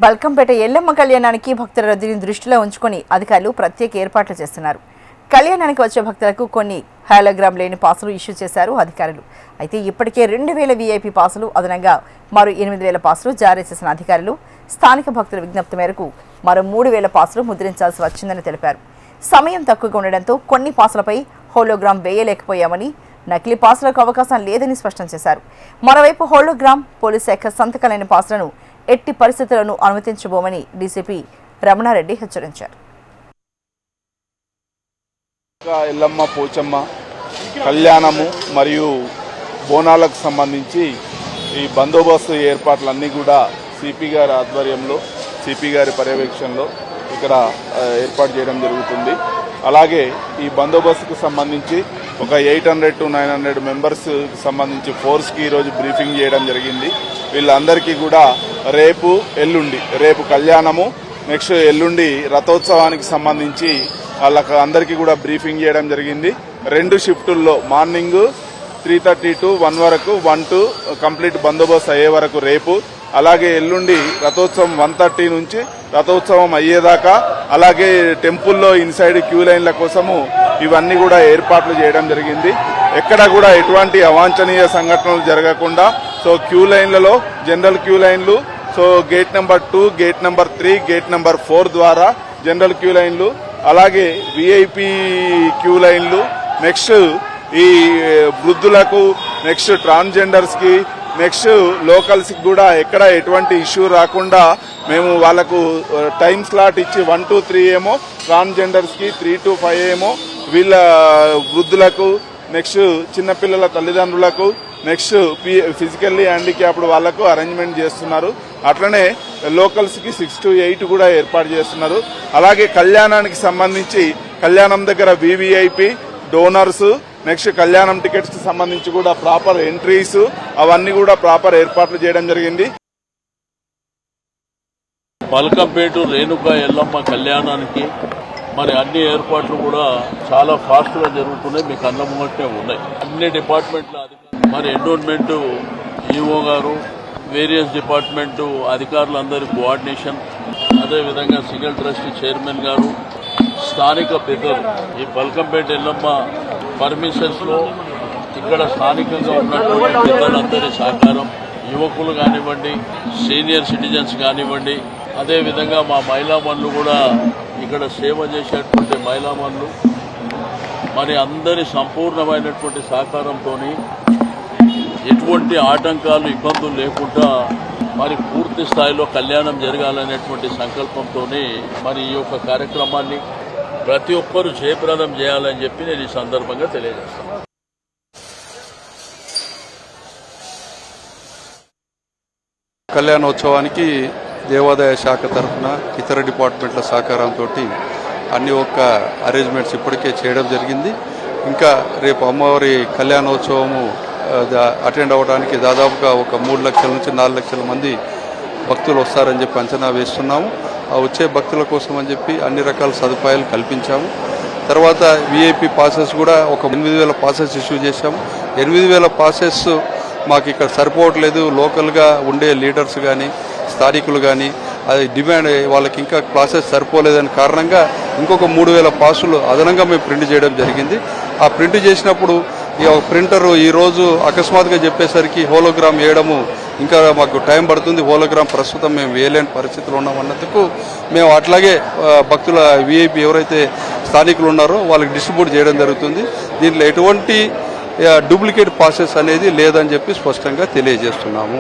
బల్కంపేట ఎల్లమ్మ కళ్యాణానికి భక్తుల రద్దీని దృష్టిలో ఉంచుకొని అధికారులు ప్రత్యేక ఏర్పాట్లు చేస్తున్నారు. కళ్యాణానికి వచ్చే భక్తులకు కొన్ని హాలోగ్రామ్ లేని పాసులు ఇష్యూ చేశారు అధికారులు. అయితే ఇప్పటికే 2000 వీఐపీ పాసులు అదనంగా మరో 8000 పాసులు జారీ చేసిన అధికారులు స్థానిక భక్తుల విజ్ఞప్తి మేరకు మరో 3000 పాసులు ముద్రించాల్సి వచ్చిందని తెలిపారు. సమయం తక్కువగా ఉండడంతో కొన్ని పాసులపై హోలోగ్రామ్ వేయలేకపోయామని, నకిలీ పాసులకు అవకాశం లేదని స్పష్టం చేశారు. మరోవైపు హోలోగ్రామ్ పోలీస్ శాఖ సంతకాలైన పాసులను ఎట్టి పరిస్థితులను అనుమతించబోమని డీసీపీ రమణారెడ్డి హెచ్చరించారు. ఎల్లమ్మ పోచమ్మ కళ్యాణము మరియు బోనాలకు సంబంధించి ఈ బందోబస్తు ఏర్పాట్లన్నీ కూడా సిపి గారి ఆధ్వర్యంలో, సిపి గారి పర్యవేక్షణలో ఇక్కడ ఏర్పాటు చేయడం జరుగుతుంది. అలాగే ఈ బందోబస్తుకు సంబంధించి ఒక 800 to 900 మెంబర్స్ సంబంధించి ఫోర్స్కి ఈరోజు బ్రీఫింగ్ చేయడం జరిగింది. వీళ్ళందరికీ కూడా రేపు ఎల్లుండి, రేపు కళ్యాణము, నెక్స్ట్ ఎల్లుండి రథోత్సవానికి సంబంధించి వాళ్ళకి అందరికీ కూడా బ్రీఫింగ్ చేయడం జరిగింది. 2 షిఫ్టుల్లో మార్నింగ్ 3:30 to 1 వరకు, 1 to కంప్లీట్ బందోబస్తు అయ్యే వరకు రేపు, అలాగే ఎల్లుండి రథోత్సవం 1:30 నుంచి రథోత్సవం అయ్యేదాకా, అలాగే టెంపుల్లో ఇన్సైడ్ క్యూ లైన్ల కోసము ఇవన్నీ కూడా ఏర్పాట్లు చేయడం జరిగింది. ఎక్కడ కూడా ఎటువంటి అవాంఛనీయ సంఘటనలు జరగకుండా సో క్యూ లైన్లలో జనరల్ క్యూ లైన్లు, so gate number 2, gate number 3, gate number 4 ద్వారా జనరల్ క్యూ లైన్లు, అలాగే విఐపి క్యూ లైన్లు, నెక్స్ట్ ఈ వృద్ధులకు, నెక్స్ట్ ట్రాన్స్జెండర్స్ కి, నెక్స్ట్ లోకల్స్ కి కూడా ఎక్కడ ఎటువంటి ఇష్యూ రాకుండా మేము వాళ్లకు టైం స్లాట్ ఇచ్చి 1 to 3 ఏమో ట్రాన్స్జెండర్స్ కి, 3 to 5 ఏమో వీళ్ళ వృద్ధులకు, నెక్స్ట్ చిన్నపిల్లల తల్లిదండ్రులకు, నెక్స్ట్ ఫిజికల్లీ హ్యాండిక్యాప్డ్ వాళ్లకు అరేంజ్మెంట్ చేస్తున్నారు. అట్లనే లోకల్స్ కి 6 to 8 కూడా ఏర్పాటు చేస్తున్నారు. అలాగే కళ్యాణానికి సంబంధించి కళ్యాణం దగ్గర వివిఐపి, డోనర్స్, నెక్స్ట్ కళ్యాణం టికెట్స్ కి సంబంధించి కూడా ప్రాపర్ ఎంట్రీస్ అవన్నీ కూడా ప్రాపర్ ఏర్పాట్లు చేయడం జరిగింది. బల్కంపేట రేణుకా ఎల్లమ్మ కళ్యాణానికి మరి అన్ని ఏర్పాట్లు కూడా చాలా ఫాస్ట్ గా జరుగుతున్నాయి. మీకు అన్న ముంగట్నే ఉన్నాయి. అన్ని డిపార్ట్మెంట్ల మరి ఎండోన్మెంట్ ఈఓ గారు, వేరియస్ డిపార్ట్మెంట్ అధికారులందరి కోఆర్డినేషన్, అదేవిధంగా సింగిల్ ట్రస్టీ చైర్మన్ గారు, స్థానిక పెద్దలు, ఈ బల్కంపేట ఎల్లమ్మ పర్మిషన్స్ లో ఇక్కడ స్థానికంగా ఉన్నటువంటి పెద్దలందరి సహకారం, యువకులు కానివ్వండి, సీనియర్ సిటిజన్స్ కానివ్వండి, అదేవిధంగా మా మహిళామణులు కూడా ఇక్కడ సేవ చేసేటువంటి మహిళామణులు మరి అందరి సంపూర్ణమైనటువంటి సహకారంతో ఎటువంటి ఆటంకాలు, ఇబ్బందులు లేకుండా మరి పూర్తి స్థాయిలో కళ్యాణం జరగాలనేటువంటి సంకల్పంతో మరి ఈ యొక్క కార్యక్రమాన్ని ప్రతి ఒక్కరూ జయప్రదం చేయాలని చెప్పి నేను ఈ సందర్భంగా తెలియజేస్తాను. కళ్యాణోత్సవానికి దేవాదాయ శాఖ తరఫున ఇతర డిపార్ట్మెంట్ల సహకారంతో అన్ని ఒక్క అరేంజ్మెంట్స్ ఇప్పటికే చేయడం జరిగింది. ఇంకా రేపు అమ్మవారి కళ్యాణోత్సవము అటెండ్ అవ్వడానికి దాదాపుగా ఒక 3 లక్షల నుంచి 4 లక్షల మంది భక్తులు వస్తారని చెప్పి అంచనా వేస్తున్నాము. ఆ వచ్చే భక్తుల కోసం అని చెప్పి అన్ని రకాల సదుపాయాలు కల్పించాము. తర్వాత విఐపి పాసెస్ కూడా ఒక 8000 పాసెస్ ఇష్యూ చేశాము. 8000 పాసెస్ మాకు ఇక్కడ సరిపోవట్లేదు. లోకల్గా ఉండే లీడర్స్ కానీ, స్థానికులు కానీ అది డిమాండ్, వాళ్ళకి ఇంకా క్లాసెస్ సరిపోలేదని కారణంగా ఇంకొక 3000 పాసులు అదనంగా మేము ప్రింట్ చేయడం జరిగింది. ఆ ప్రింట్ చేసినప్పుడు ఈ ప్రింటర్ ఈరోజు అకస్మాత్తుగా చెప్పేసరికి హోలోగ్రామ్ వేయడము ఇంకా మాకు టైం పడుతుంది, హోలోగ్రామ్ ప్రస్తుతం మేము వేయలేని పరిస్థితులు ఉన్నామన్నందుకు మేము అట్లాగే భక్తుల విఐపి ఎవరైతే స్థానికులు ఉన్నారో వాళ్ళకి డిస్ట్రిబ్యూట్ చేయడం జరుగుతుంది. దీంట్లో ఎటువంటి డూప్లికేట్ పాసెస్ అనేది లేదని చెప్పి స్పష్టంగా తెలియజేస్తున్నాము.